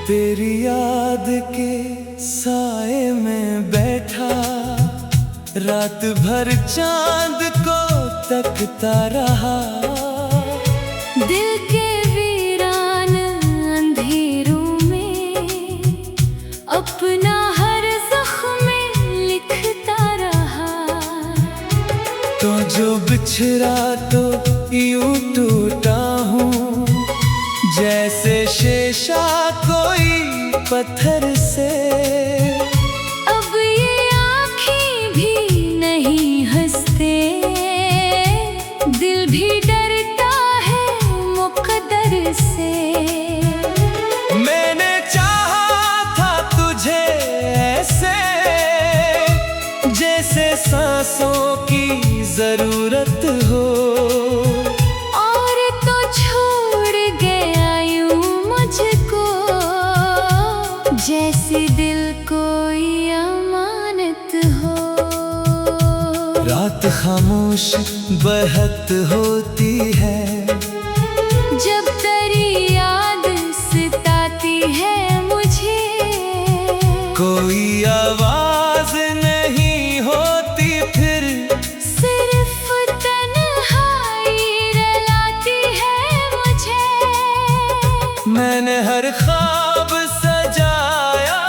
तेरी याद के साए में बैठा रात भर चांद को तकता रहा। दिल के वीरान अंधेरों में अपना हर जख्म लिखता रहा। तो जो बिछड़ा तो यूं टूटा हूँ जैसे शीशा कोई पत्थर से। अब ये आँखें भी नहीं हंसते, दिल भी डरता है मुकद्दर से। मैंने चाहा था तुझे ऐसे जैसे सांसों की जरूरत हो, जैसे दिल कोई अमानत हो। रात खामोश बहत होती है जब तेरी याद सताती है मुझे। कोई आवाज नहीं होती फिर, सिर्फ तन्हाई रुलाती है मुझे। मैंने हर ख्वाब सजाया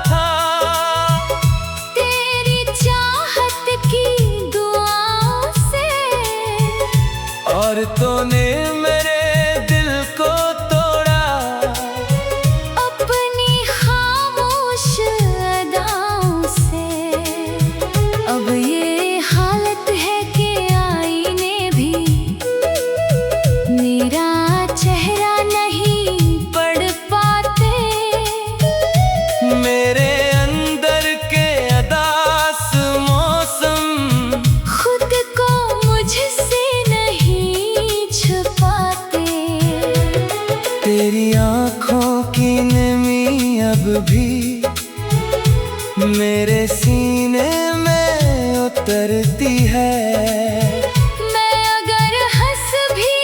था तेरी चाहत की दुआओं से, और तूने मेरे दिल को तोड़ा अपनी खामोश अदाओं से। अब ये हालत है कि आईने भी मेरा चेहरा नहीं पढ़ पाते। मेरे अंदर के अदास मौसम खुद को मुझसे नहीं छुपाते। तेरी आँखों की नमी अब भी मेरे सीने में उतरती है। मैं अगर हंस भी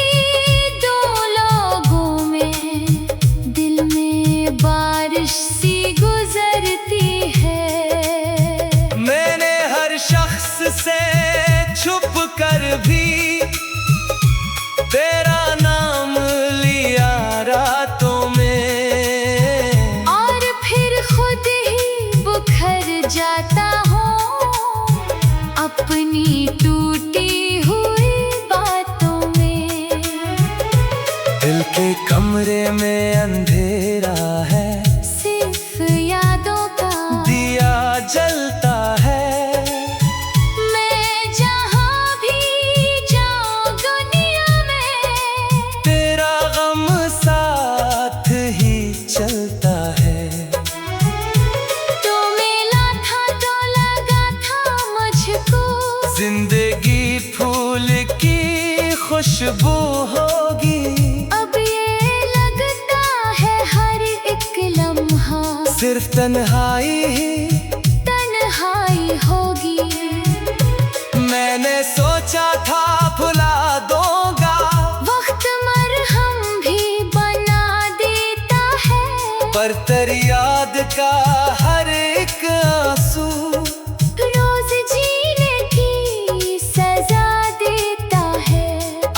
दो लोगों में, दिल में बारिश सी गुजरती है। मैंने हर शख्स से छुप कर भी तेरा नाम लिया रातों में, और फिर खुद ही बुखर जाता हूँ अपनी टूटी हुई बातों में। दिल के कमरे में अंधेरा है, सिर्फ यादों का दिया जलता है। मैं जहाँ भी जाऊँ दुनिया में, तेरा गम साथ ही चलता है। तो मिला था तो लगा था मुझको जिंदगी फूल की खुशबू होगी। अब ये लगता है हर एक लम्हा सिर्फ तन्हाई ही तन्हाई होगी। मैंने सोचा था भुला दूंगा, वक्त मरहम भी बना देता है, पर तेरी याद का हर एक आंसू रोज जीने की सजा देता है।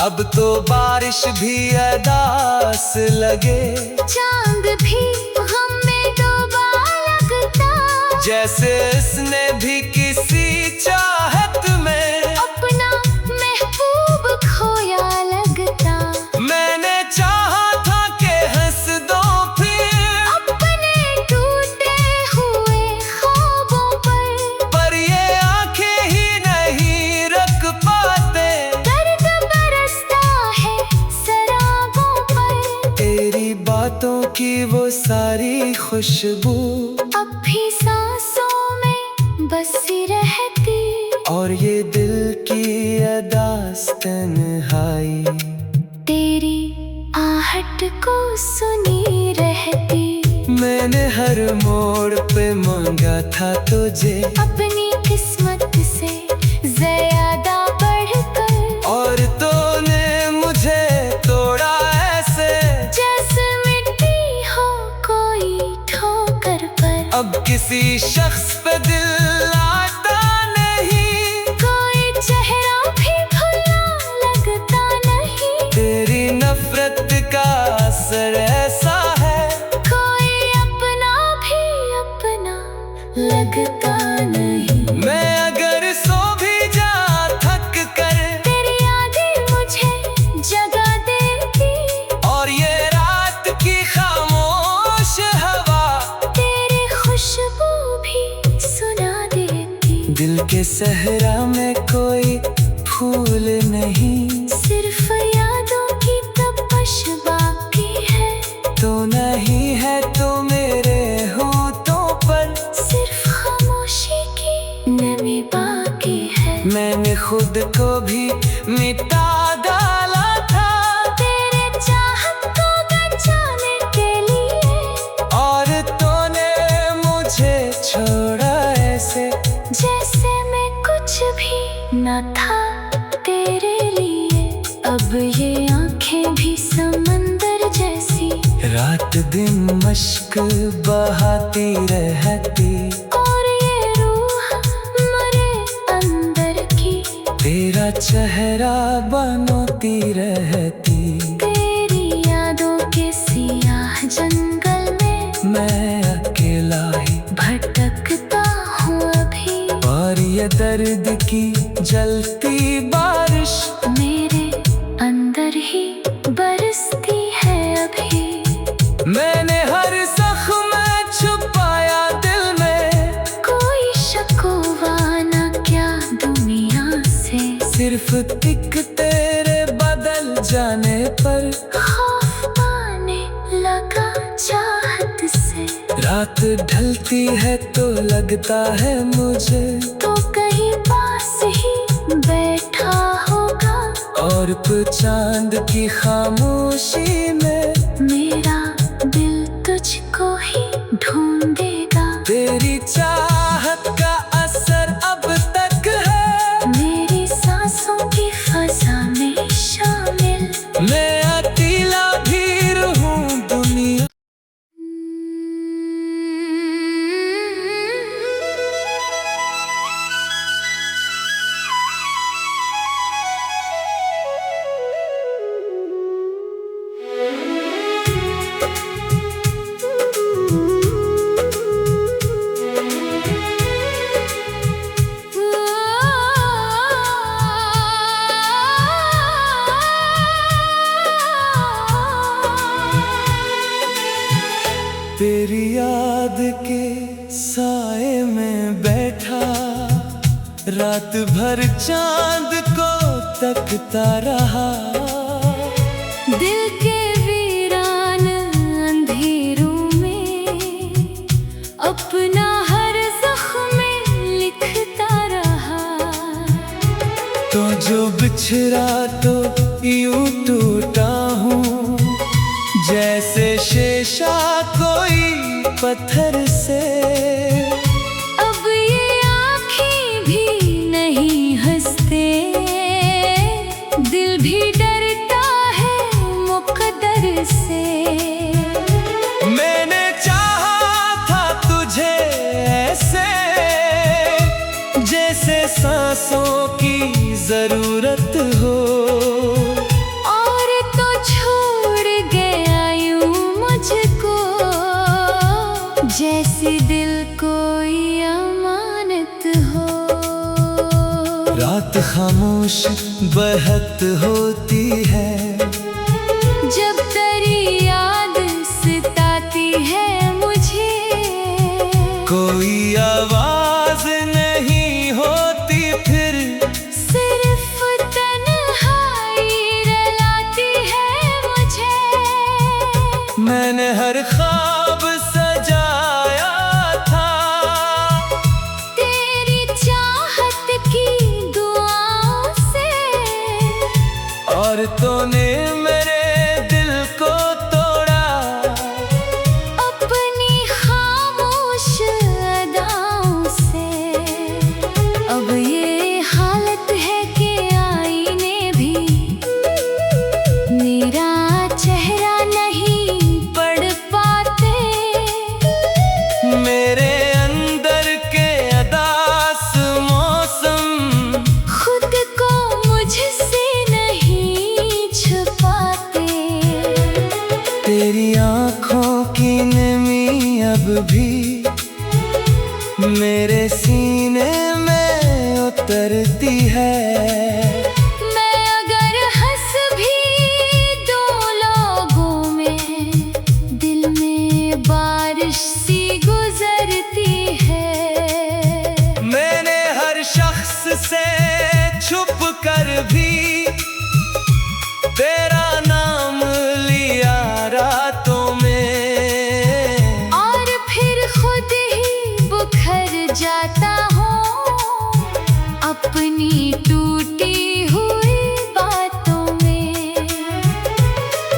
अब तो बारिश भी अदास लगे, चांद भी गम में डूबा लगता, जैसे इसने भी किसी चाहत में अपना महबूब खोया लगता। मैंने चाहा था कि हंस दो फिर अपने टूटे हुए ख्वाबों पर ये आंखें ही नहीं रख पाते। दर्द बरसता है सराबों पर। तेरी बातों की वो सारी खुशबू अब भी सांसों में बसी रहती, और ये दिल की अदास तन्हाई तेरी आहट को सुनी रहती। मैंने हर मोड़ पे मांगा था तुझे अपनी किस्मत से ज्यादा बढ़कर, और तूने मुझे तोड़ा ऐसे जैसे मिट्टी हो कोई अब किसी शख्स पे दिल आता नहीं, कोई चेहरा भी भुला लगता नहीं। तेरी नफरत का असर ऐसा है, कोई अपना भी अपना लगता नहीं। मैं अगर सो भी जा थक कर, तेरी यादें मुझे जगा देती, और ये रात की खामोश हवा तेरी खुशबू भी सुना देती। दिल के सहरा में कोई फूल नहीं, सिर्फ यादों की तपश बाकी है। तो नहीं है तो मेरे होठों पर सिर्फ खामोशी की नमी बाकी है। मैंने खुद को भी मिटा डाला था, तेरे चाहत को बचाने के लिए, और तूने मुझे छोड़ा ऐसे जैसे मैं कुछ भी न था तेरे लिए। अब ये आंखें भी समंदर जैसी, रात दिन मश्क बहाती रहती, और ये रूह मरे अंदर की, तेरा चेहरा बनोती रहती। तेरी यादों के सियाह जंगल में मैं अकेला ही भटकता हूँ अभी, और ये दर्द की जलती बारिश मेरे अंदर ही बरसती है अभी। मैंने हर जख्म छुपाया दिल में, कोई शकवा न क्या दुनिया से, सिर्फ एक तेरे बदल जाने पर खौफ आने लगा चाहत से। रात ढलती है तो लगता है मुझे तो कहीं पास ही बैठा होगा, और चांद की खामोशी में मेरा दिल तुझको ही ढूंढेगा। तेरी चाहत का असर अब तक है, मेरी सांसों की फजा में शामिल। मैं अकेला भी रहूं दुनिया। तेरी याद के साए में बैठा, रात भर चांद को तकता रहा। दिल के वीरान अंधेरों में अपना हर जख्म लिखता रहा। तो जो बिछड़ा तो यूं टूटा हूँ, जैसे शीशा कोई पत्थर से। अब ये आँखें भी नहीं हंसते, दिल भी डरता है मुकद्दर से। मैंने चाहा था तुझे ऐसे, जैसे सांसों की जरूरत हो, और तो छोड़ गया यूं मुझको, जैसे दिल कोई अमानत हो। रात खामोश बहत होती है, जब तेरी याद सताती है मुझे, कोई आवाज नहीं होती फिर, सिर्फ तन्हाई रुलाती है मुझे। मैंने हर ख्वाब सजाया था, तेरी चाहत की दुआओं से, भी मेरे सीने में उतरती है। मैं अगर हंस भी दो लोगों में, दिल में बारिश सी गुजरती है। मैंने हर शख्स से छुप कर भी तेरा नाम लिया रातों में, और फिर खुद ही बुखर जाता हूँ अपनी टूटी हुई बातों में।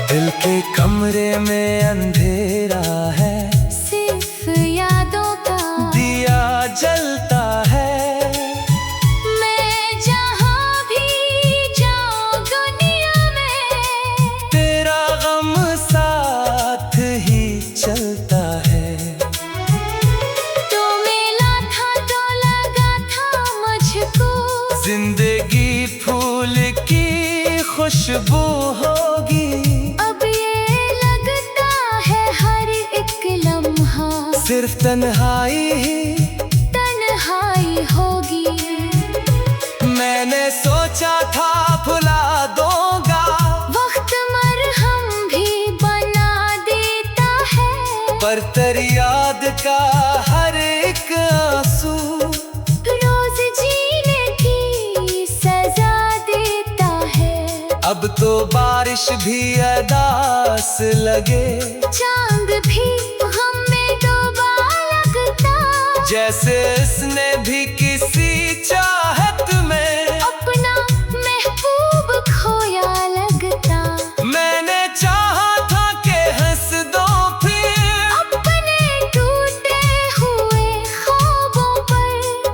दिल के कमरे में अंधेरा है, सिर्फ यादों का दिया जलता है। मैं जहाँ भी जाऊँ दुनिया में, तेरा गम साथ ही चलता है। तो मिला था तो लगा था मुझको, जिंदगी फूल की खुशबू होगी। अब ये लगता है हर एक लम्हा सिर्फ तन्हाई ही तन्हाई होगी। मैंने सोचा था भुला दूंगा, वक्त मरहम भी बना देता है, पर तेरी याद का हर एक आंसू रोज जीने की सजा देता है। अब तो बारिश भी अदास लगे, चांद भी गम में डूबा लगता, जैसे इसने भी किसी चाहत में अपना महबूब खोया लगता। मैंने चाहा था कि हंस दो फिर अपने टूटे हुए ख्वाबों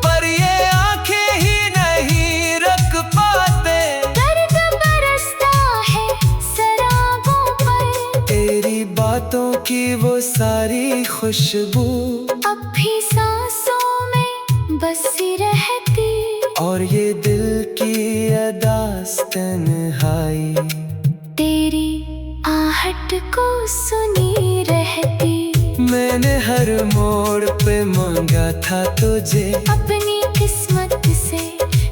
पर ये आंखें ही नहीं रख पाते। दर्द बरसता है शराबों पर, तेरी बातों की वो सारी खुशबू अब भी सांसों में बसी रहती, और ये दिल की अदास तन्हाई तेरी आहट को सुनी रहती। मैंने हर मोड़ पे मांगा था तुझे, अपनी किस्मत से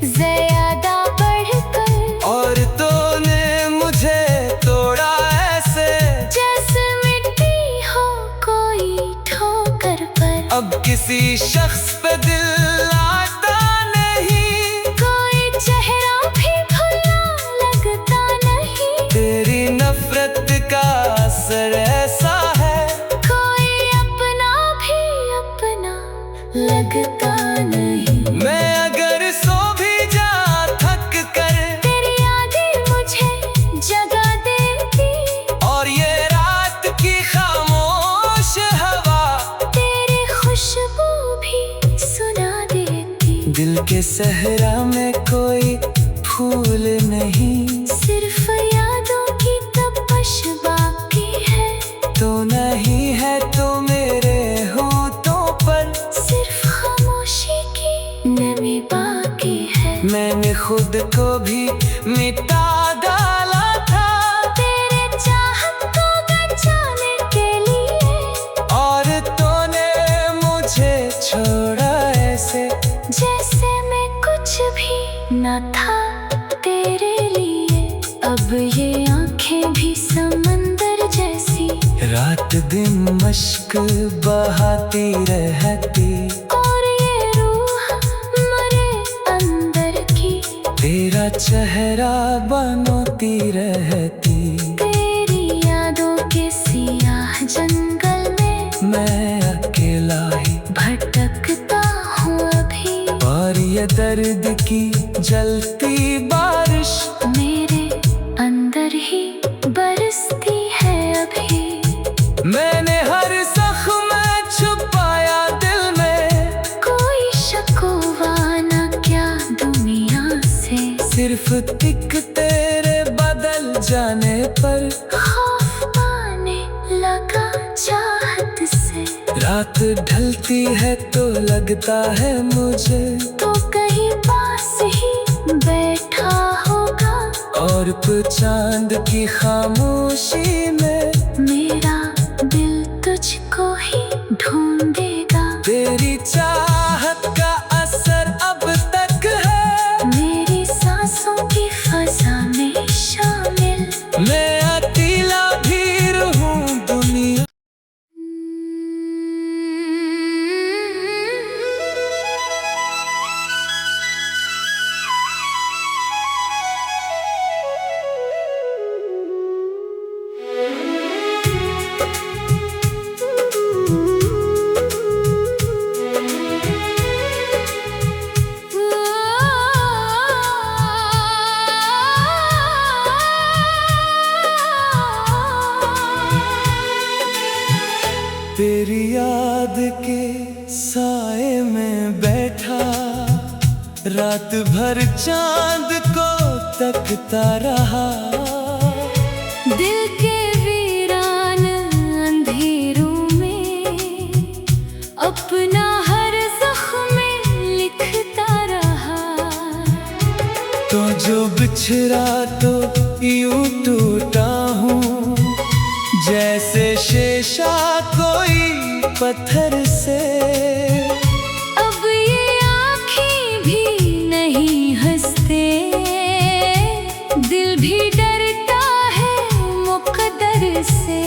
ज्यादा बढ़कर, और तूने मुझे तोड़ा ऐसे जैसे मिट्टी हो कोई ठोकर पर। अब किसी शख्स पे दिल आता नहीं, कोई चेहरा भी भुला लगता नहीं, तेरी नफरत का असर ऐसा है कोई अपना भी अपना लगता नहीं। मैं अगर सो भी जा थक कर, तेरी यादें मुझे जगा देती, और ये रात की खामोश हवा तेरी खुशबू भी सुना देती। दिल के सहरा में कोई फूल नहीं, सिर्फ यादों की तपश बाकी है, तो नहीं है तो मेरे होठों पर सिर्फ खामोशी की नमी बाकी है। मैंने खुद को भी मिटा डाला था तेरे चाहत को बचाने के लिए, और तूने मुझे छोड़ा ऐसे जैसे मैं कुछ भी न था तेरे लिए। अब ये आंखें भी समंदर जैसी, रात दिन मश्क बहाती रहती, और ये रूह मरे अंदर की, तेरा चेहरा बनोती रहती। तेरी यादों के सियाह जंगल में मैं अकेला ही भटकता हूँ अभी, और ये दर्द की जलती बारिश मेरे अंदर ही बरसती है अभी। मैंने हर जख्म छुपाया दिल में, कोई शकवा न क्या दुनिया से, सिर्फ एक तेरे बदल जाने पर खौफ पाने लगा चाहत से। रात ढलती है तो लगता है मुझे तो कहीं पास ही बैठा होगा, और चांद की खामोशी में मेरा दिल तुझ मुझको ही ढूंढेगा। तेरी चाहत का असर अब तक है मेरी सांसों की फजा में शामिल। मैं अकेला भी रहूं दुनिया। तेरी याद के साए में बैठा रात भर चांद को तकता रहा। दिल के वीरान अंधेरों में अपना हर जख्म लिखता रहा। तो जो बिछड़ा तो यूं टूटा हूँ जैसे शेषा कोई पत्थर से। अब ये आँखें भी नहीं हंसते, दिल भी डरता है मुकद्दर से।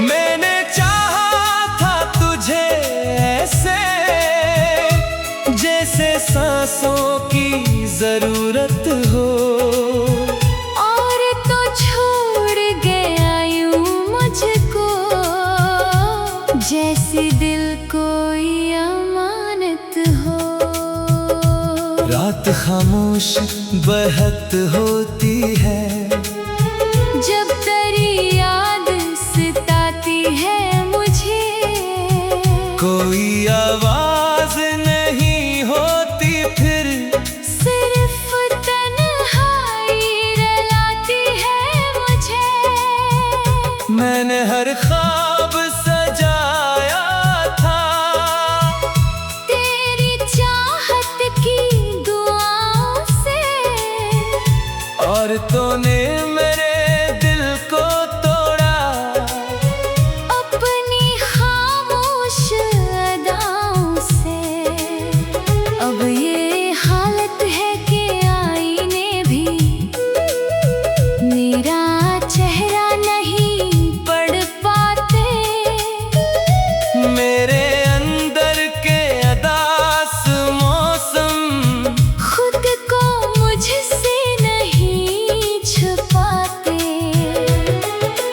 मैंने चाहा था तुझे ऐसे जैसे सांसों की जरूरत हो। जैसे दिल कोई अमानत हो। रात खामोश बहत होती है जब तेरी याद सताती है मुझे। कोई आवाज नहीं होती फिर सिर्फ तन्हाई रुलाती है मुझे। मैंने हर ख्वाब सजाया था तेरी चाहत की दुआओं से। और तूने मेरे दिल को तोड़ा अपनी खामोश अदाओं से। अब ये हालत है कि आईने भी मेरा चेहरा नहीं पढ़ पाते। मेरे अंदर के अदास मौसम खुद को मुझसे नहीं छुपाते।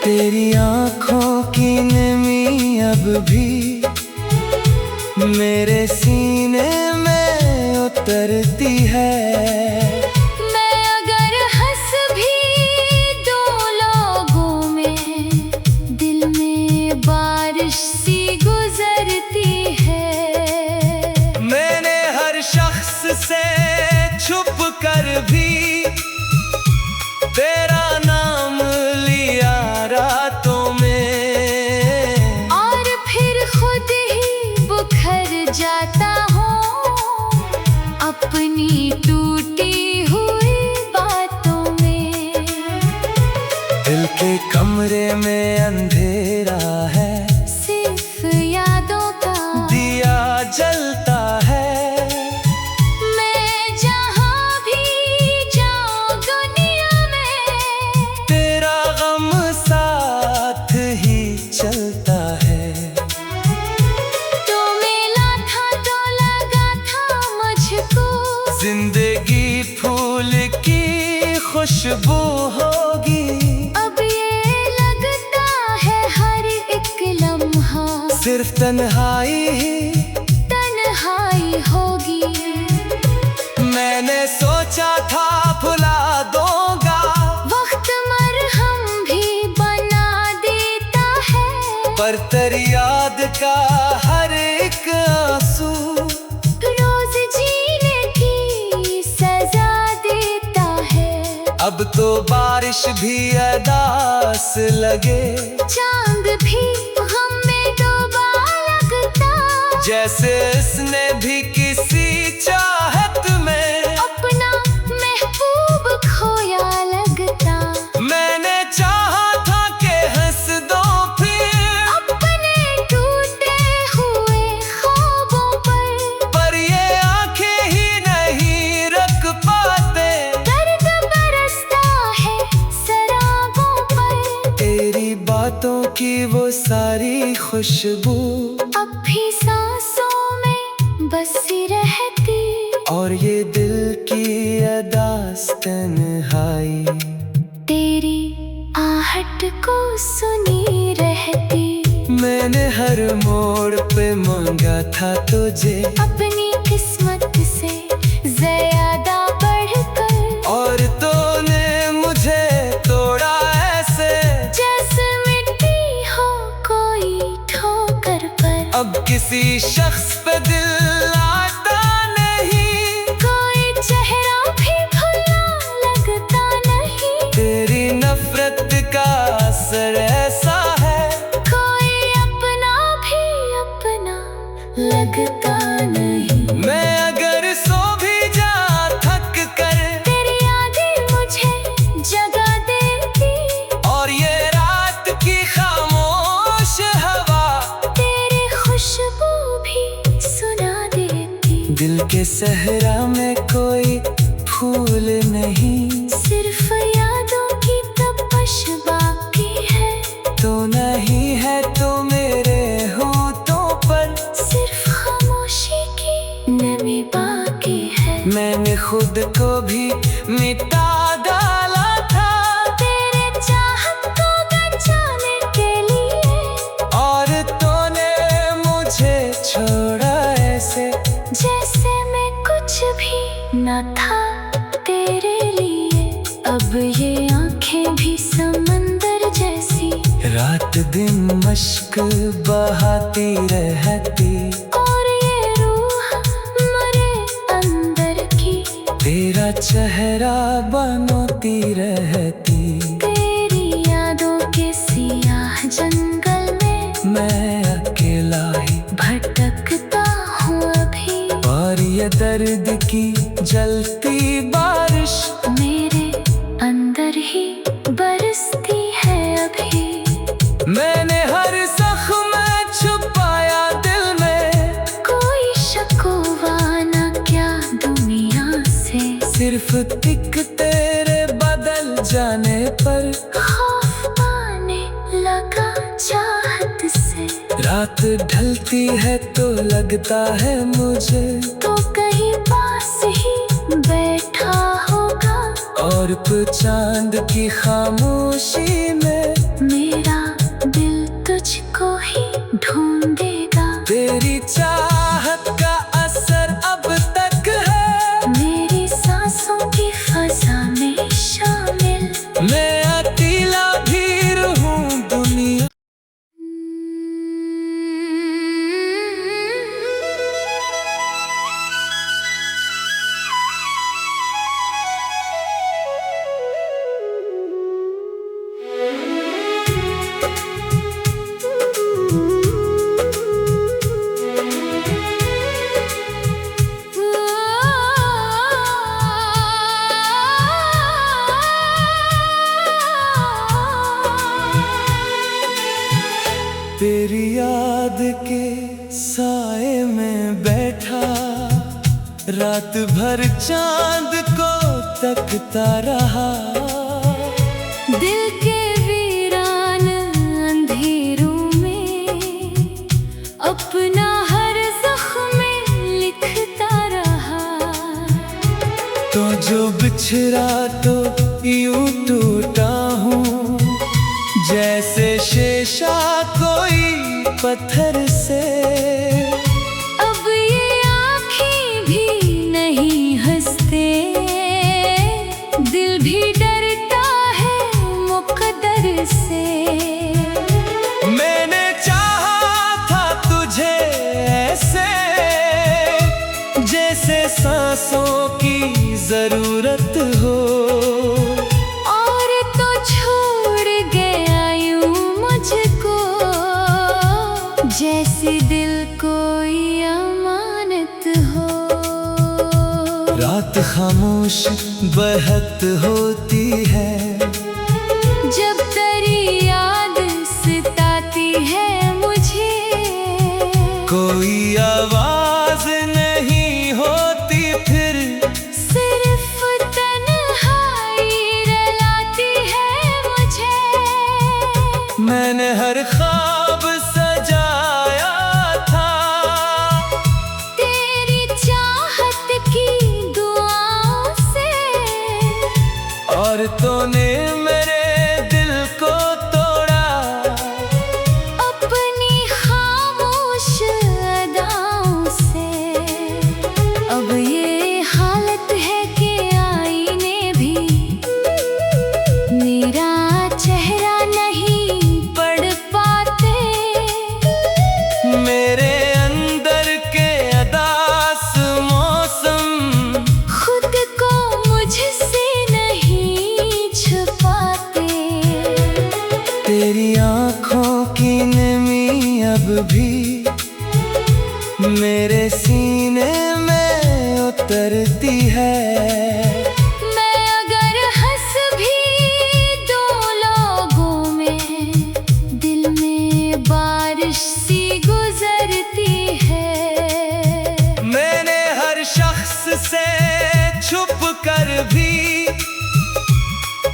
तेरी आँखों की नमी अब भी मेरे सीने में उतरती है। मैं अगर हंस भी दूं लोगों में, दिल में बारिश सी गुजरती है। मैंने हर शख्स से छुप कर भी तेरा नाम लिया रातों में। और फिर खुद ही बुखर जाता हूँ अपनी टूटी हुई बातों में। दिल के कमरे में अंधेरा है सिर्फ यादों का दिया जलता है। मैं जहाँ भी जाऊँ दुनिया में तेरा गम साथ ही चलता है। तो मिला था तो लगा था मुझको जिंदगी फूल की खुशबू होगी। अब ये लगता है हर एक लम्हा सिर्फ तन्हाई ही तन्हाई होगी। मैंने सोचा था भुला दूंगा वक्त मरहम भी बना देता है। पर तेरी याद का हर एक आंसू रोज जीने की सजा देता है। अब तो बारिश भी अदास लगे चांद भी गम में डूबा लगता। जैसे इसने भी किसी चाहत में अपना महबूब खोया लगता। मैंने चाहा था कि हंस दो फिर अब खुशबू अब भी सांसों में बसी रहती, और ये दिल की अदास तन्हाई तेरी आहट को सुनी रहती। मैंने हर मोड़ पे मांगा था तुझे, अपनी किस्मत से ज्यादा बढ़कर, और तूने मुझे तोड़ा ऐसे जैसे मिट्टी हो कोई ठोकर पर। अब किसी शख्स पे दिल आता नहीं, कोई चेहरा भी भुला लगता नहीं। तेरी नफरत का असर ऐसा है, कोई अपना भी अपना लगता नहीं। मैं अगर सो भी जा थक कर, तेरी यादें मुझे जगा देती, और ये रात की खामोश हवा तेरी खुशबू भी सुना देती। दिल के सहरा में कोई फूल नहीं, सिर्फ यादों की तपश बाकी है। तो नहीं है तो मेरे होठों पर सिर्फ खामोशी की नमी बाकी है। मैंने खुद को भी मिटा डाला था, तेरे चाहत को बचाने के लिए, और तूने मुझे छोड़ा ऐसे जैसे मैं कुछ भी न था तेरे लिए। अब ये आंखें भी समंदर जैसी, रात दिन मश्क बहाती रहती, और ये रूह मरे अंदर की, तेरा चेहरा बनोती रहती। तेरी यादों के सियाह जंगल में मैं अकेला ही भटकता हूँ अभी, और ये दर्द की जलती बारिश मेरे अंदर ही बरसती है अभी। मैंने हर जख्म छुपाया दिल में, कोई शकवा न क्या दुनिया से, सिर्फ तिक तेरे बदल जाने पर खौफ पाने लगा चाहत से। रात ढलती है तो लगता है मुझे तो कहीं पास ही बैठा होगा, और चांद की खामोशी में मेरा दिल तुझको ही ढूंढेगा। तेरी चाहत का असर अब तक है, मेरी सांसों की फजा में शामिल। मैं अकेला भी रहूं दुनिया। तेरी याद के साए में बैठा, रात भर चांद को तकता रहा। दिल के वीरान अंधेरों में अपना हर जख्म लिखता रहा। तो जो बिछड़ा तो यूं टूटा हूँ, जैसे शेषा कोई पत्थर से। अब ये आँखें भी नहीं हंसते, दिल भी डरता है मुकद्दर से। मैंने चाहा था तुझे ऐसे, जैसे सांसों की जरूरत हो, और तो छोड़ गया यूं मुझको, जैसे दिल कोई अमानत हो। रात खामोश बहत होती है, जब तेरी याद सताती है मुझे, कोई आवाज नहीं होती फिर, सिर्फ तन्हाई रुलाती है मुझे। मैंने हर ख्वाब सजा भी मेरे सीने में उतरती है। मैं अगर हंस भी दो लोगों में, दिल में बारिश सी गुजरती है। मैंने हर शख्स से छुप कर भी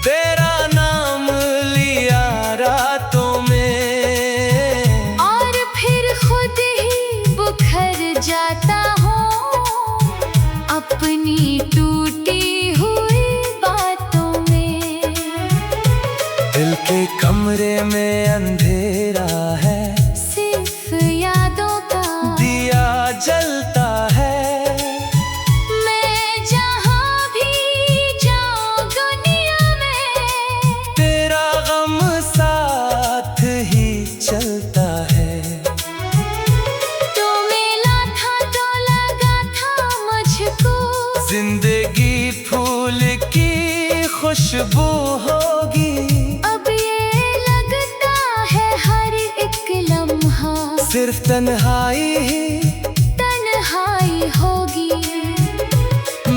तेरा नाम लिया रातों में, और फिर खुद ही बुखर जाता हूँ अपनी टूटी हुई बातों में। दिल के कमरे में अंधेरा है, सिर्फ यादों का दिया जलता है। मैं जहाँ भी जाऊँ दुनिया में, तेरा गम साथ ही चलता है। तो मिला था तो लगा था मुझको, जिंदगी फूल की खुशबू होगी। अब ये लगता है हर एक लम्हा सिर्फ तन्हाई ही तन्हाई होगी।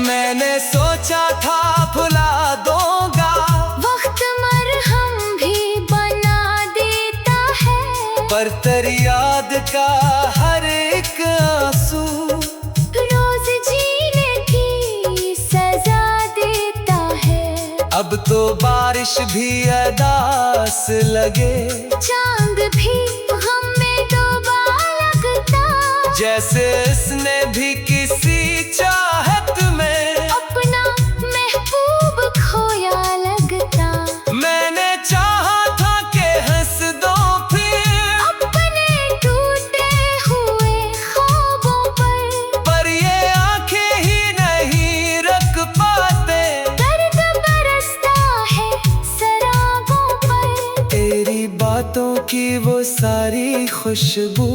मैंने सोचा था भुला दूंगा, वक्त मरहम भी बना देता है, पर तेरी याद का हर एक आंसू रोज जीने की सजा देता है। अब तो बारिश भी अदास लगे, चांद भी गम में डूबा लगता, जैसे इसने भी किसी चाहत में अपना महबूब खोया लगता। मैंने चाहा था कि हंस दो फिर अपने टूटे हुए ख्वाबों पर ये आंखें ही नहीं रख पाते। दर्द बरसता है शराबों पर, तेरी बातों की वो सारी खुशबू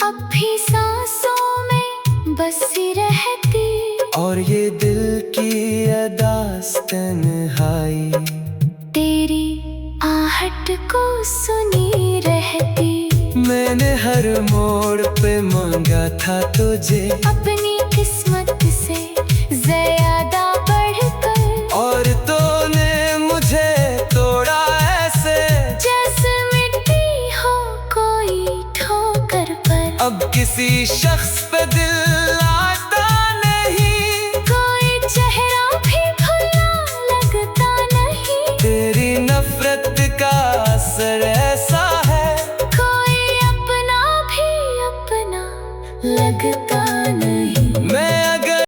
अब भी सांसों में बसी रहती, और ये दिल की अदास तन्हाई तेरी आहट को सुनी रहती। मैंने हर मोड़ पे मांगा था तुझे, अपनी किस्मत से ज्यादा बढ़कर, और तूने मुझे तोड़ा ऐसे जैसे मिट्टी हो कोई ठोकर पर। अब किसी शख्स पे